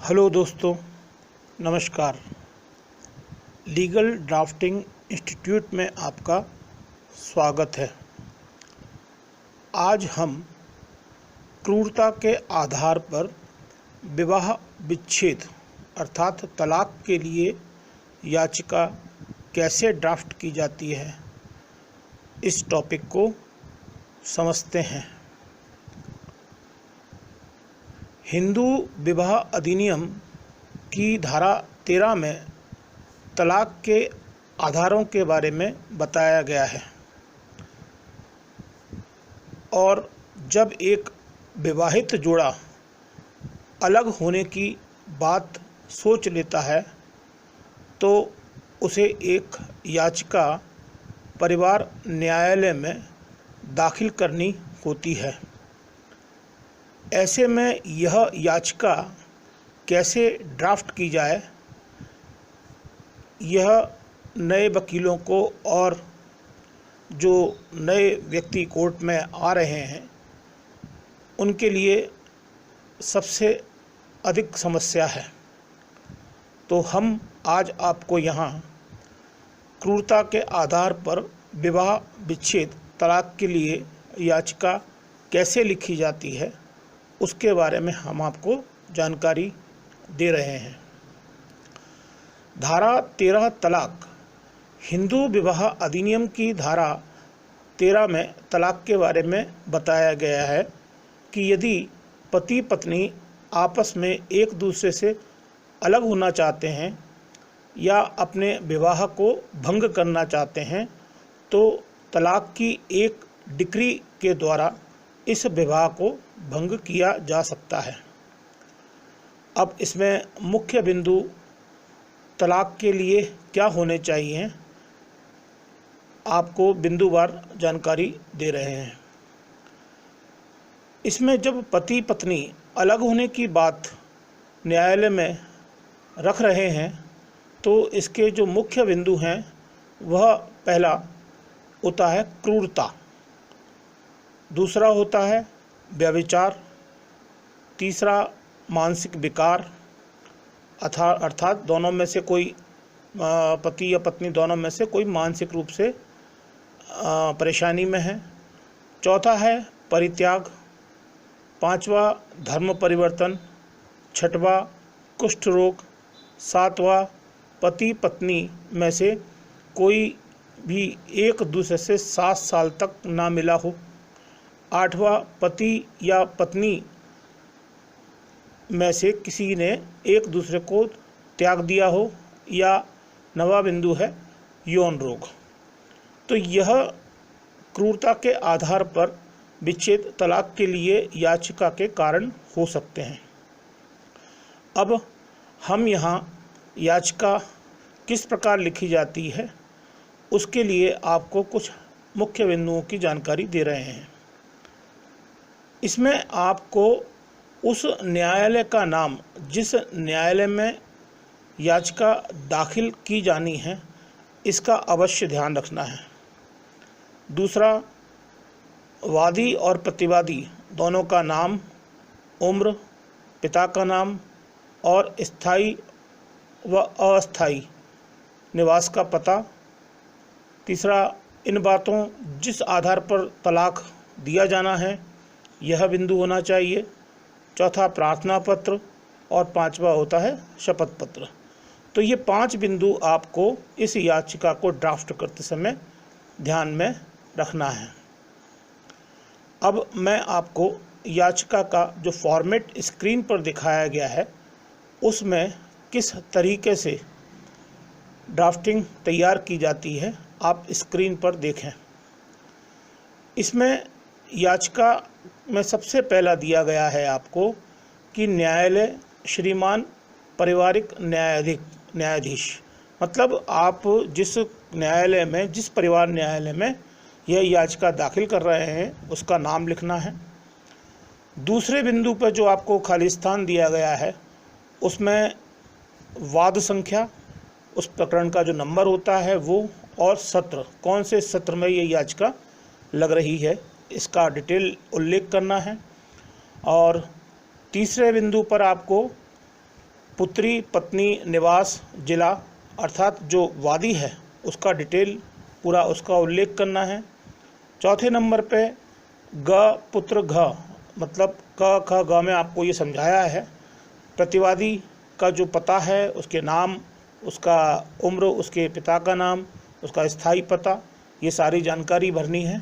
Hello दोस्तों, नमस्कार। Legal drafting institute में आपका स्वागत है। आज हम क्रूरता के आधार पर विवाह विच्छेद अर्थात तलाक के लिए याचिका कैसे ड्राफ्ट की जाती है, इस टॉपिक को समझते हैं। हिंदू विवाह अधिनियम की धारा 13 में तलाक के आधारों के बारे में बताया गया है और जब एक विवाहित जोड़ा अलग होने की बात सोच लेता है तो उसे एक याचिका परिवार न्यायालय में दाखिल करनी होती है। ऐसे में यह याचिका कैसे ड्राफ्ट की जाए, यह नए वकीलों को और जो नए व्यक्ति कोर्ट में आ रहे हैं उनके लिए सबसे अधिक समस्या है। तो हम आज आपको यहाँ क्रूरता के आधार पर विवाह विच्छेद तलाक के लिए याचिका कैसे लिखी जाती है उसके बारे में हम आपको जानकारी दे रहे हैं। धारा 13 तलाक हिंदू विवाह अधिनियम की धारा 13 में तलाक के बारे में बताया गया है कि यदि पति पत्नी आपस में एक दूसरे से अलग होना चाहते हैं या अपने विवाह को भंग करना चाहते हैं तो तलाक की एक डिक्री के द्वारा इस विवाह को भंग किया जा सकता है। अब इसमें मुख्य बिंदु तलाक के लिए क्या होने चाहिए, आपको बिंदुवार जानकारी दे रहे हैं। इसमें जब पति पत्नी अलग होने की बात न्यायालय में रख रहे हैं तो इसके जो मुख्य बिंदु हैं वह पहला होता है क्रूरता, दूसरा होता है व्यभिचार, तीसरा मानसिक विकार अर्थात दोनों में से कोई पति या पत्नी दोनों में से कोई मानसिक रूप से परेशानी में है, चौथा है परित्याग, पांचवा धर्म परिवर्तन, छठवा कुष्ठ रोग, सातवां पति पत्नी में से कोई भी एक दूसरे से 7 साल तक ना मिला हो, आठवां पति या पत्नी में से किसी ने एक दूसरे को त्याग दिया हो, या नवा बिंदु है यौन रोग। तो यह क्रूरता के आधार पर विच्छेद तलाक के लिए याचिका के कारण हो सकते हैं। अब हम यहाँ याचिका किस प्रकार लिखी जाती है उसके लिए आपको कुछ मुख्य बिंदुओं की जानकारी दे रहे हैं। इसमें आपको उस न्यायालय का नाम जिस न्यायालय में याचिका दाखिल की जानी है इसका अवश्य ध्यान रखना है। दूसरा, वादी और प्रतिवादी दोनों का नाम, उम्र, पिता का नाम और स्थायी व अस्थायी निवास का पता। तीसरा, इन बातों जिस आधार पर तलाक दिया जाना है यह बिंदु होना चाहिए। चौथा, प्रार्थना पत्र और पांचवा होता है शपथ पत्र। तो ये 5 बिंदु आपको इस याचिका को ड्राफ्ट करते समय ध्यान में रखना है। अब मैं आपको याचिका का जो फॉर्मेट स्क्रीन पर दिखाया गया है उसमें किस तरीके से ड्राफ्टिंग तैयार की जाती है आप स्क्रीन पर देखें। इसमें याचिका में सबसे पहला दिया गया है आपको कि न्यायालय श्रीमान पारिवारिक न्यायाधीश, मतलब आप जिस न्यायालय में, जिस परिवार न्यायालय में यह याचिका दाखिल कर रहे हैं उसका नाम लिखना है। दूसरे बिंदु पर जो आपको खाली स्थान दिया गया है उसमें वाद संख्या, उस प्रकरण का जो नंबर होता है वो, और सत्र, कौन से सत्र में ये याचिका लग रही है इसका डिटेल उल्लेख करना है। और तीसरे बिंदु पर आपको पुत्री पत्नी निवास जिला अर्थात जो वादी है उसका डिटेल पूरा उसका उल्लेख करना है। चौथे नंबर पे ग पुत्र घ मतलब क ख ग में आपको ये समझाया है। प्रतिवादी का जो पता है, उसके नाम, उसका उम्र, उसके पिता का नाम, उसका स्थायी पता, ये सारी जानकारी भरनी है।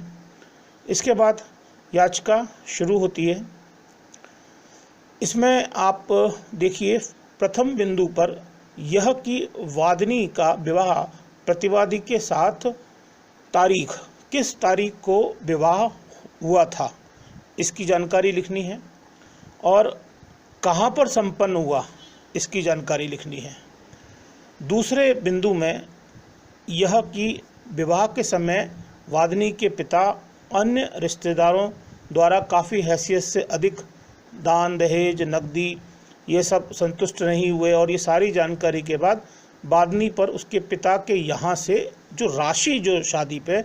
इसके बाद याचिका शुरू होती है। इसमें आप देखिए प्रथम बिंदु पर यह कि वादिनी का विवाह प्रतिवादी के साथ तारीख, किस तारीख को विवाह हुआ था, इसकी जानकारी लिखनी है और कहाँ पर संपन्न हुआ, इसकी जानकारी लिखनी है। दूसरे बिंदु में यह कि विवाह के समय वादिनी के पिता अन्य रिश्तेदारों द्वारा काफ़ी हैसियत से अधिक दान, दहेज, नकदी ये सब संतुष्ट नहीं हुए और ये सारी जानकारी के बाद वादिनी पर उसके पिता के यहाँ से जो राशि जो शादी पे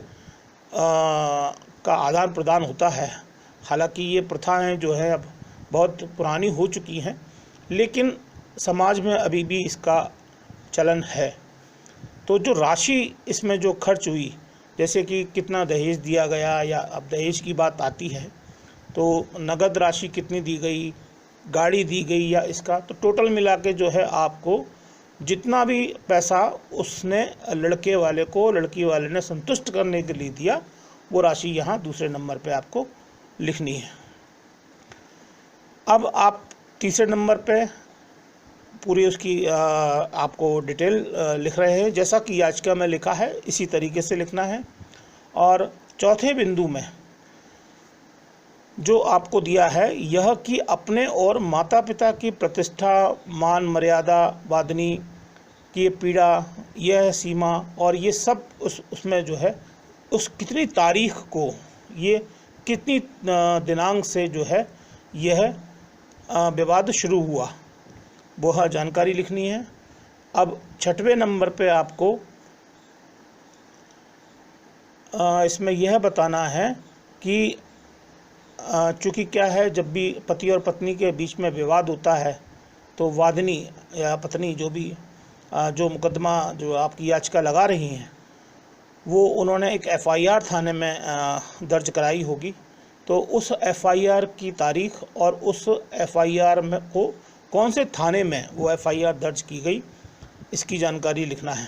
का आदान प्रदान होता है, हालांकि ये प्रथाएं जो है अब बहुत पुरानी हो चुकी हैं, लेकिन समाज में अभी भी इसका चलन है। तो जो राशि इसमें जो खर्च हुई, जैसे कि कितना दहेज दिया गया, या अब दहेज की बात आती है तो नगद राशि कितनी दी गई, गाड़ी दी गई या इसका, तो टोटल मिला के जो है आपको जितना भी पैसा उसने लड़के वाले को लड़की वाले ने संतुष्ट करने के लिए दिया, वो राशि यहाँ दूसरे नंबर पे आपको लिखनी है। अब आप तीसरे नंबर पे पूरी उसकी आपको डिटेल लिख रहे हैं, जैसा कि याचिका में लिखा है इसी तरीके से लिखना है। और चौथे बिंदु में जो आपको दिया है यह कि अपने और माता पिता की प्रतिष्ठा, मान, मर्यादा, वादिनी की पीड़ा, यह सीमा और ये सब उसमें जो है उस कितनी तारीख को, ये कितनी दिनांक से जो है यह विवाद शुरू हुआ, वह जानकारी लिखनी है। अब छठवें नंबर पे आपको इसमें यह बताना है कि चूँकि क्या है, जब भी पति और पत्नी के बीच में विवाद होता है तो वादिनी या पत्नी जो भी जो मुकदमा जो आपकी याचिका लगा रही हैं वो उन्होंने एक एफआईआर थाने में दर्ज कराई होगी। तो उस एफआईआर की तारीख और उस एफआईआर में को कौन से थाने में वो एफआईआर दर्ज की गई, इसकी जानकारी लिखना है।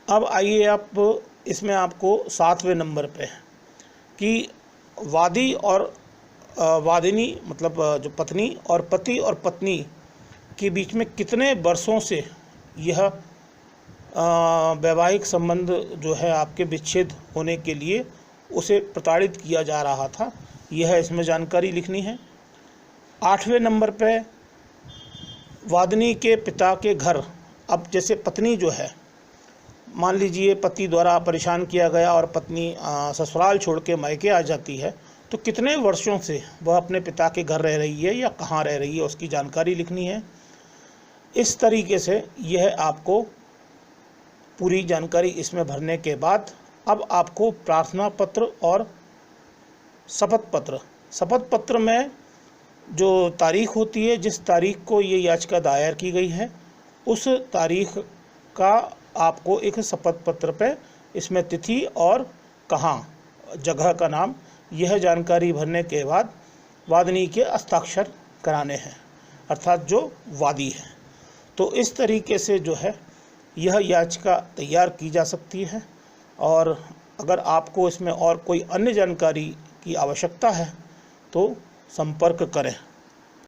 अब आइए आप इसमें आपको 7वें नंबर पे कि वादी और वादिनी मतलब जो पत्नी और पति और पत्नी के बीच में कितने वर्षों से यह वैवाहिक संबंध जो है आपके विच्छेद होने के लिए उसे प्रताड़ित किया जा रहा था, यह इसमें जानकारी लिखनी है। 8वें नंबर पे वादिनी के पिता के घर, अब जैसे पत्नी जो है, मान लीजिए पति द्वारा परेशान किया गया और पत्नी ससुराल छोड़ के मायके आ जाती है, तो कितने वर्षों से वह अपने पिता के घर रह रही है या कहाँ रह रही है, उसकी जानकारी लिखनी है। इस तरीके से यह आपको पूरी जानकारी इसमें भरने के बाद अब आपको प्रार्थना पत्र और शपथ पत्र में जो तारीख होती है, जिस तारीख को ये याचिका दायर की गई है, उस तारीख का आपको एक शपथ पत्र पे इसमें तिथि और कहाँ, जगह का नाम, यह जानकारी भरने के बाद वादिनी के हस्ताक्षर कराने हैं, अर्थात जो वादी है। तो इस तरीके से जो है यह याचिका तैयार की जा सकती है। और अगर आपको इसमें और कोई अन्य जानकारी की आवश्यकता है तो संपर्क करें।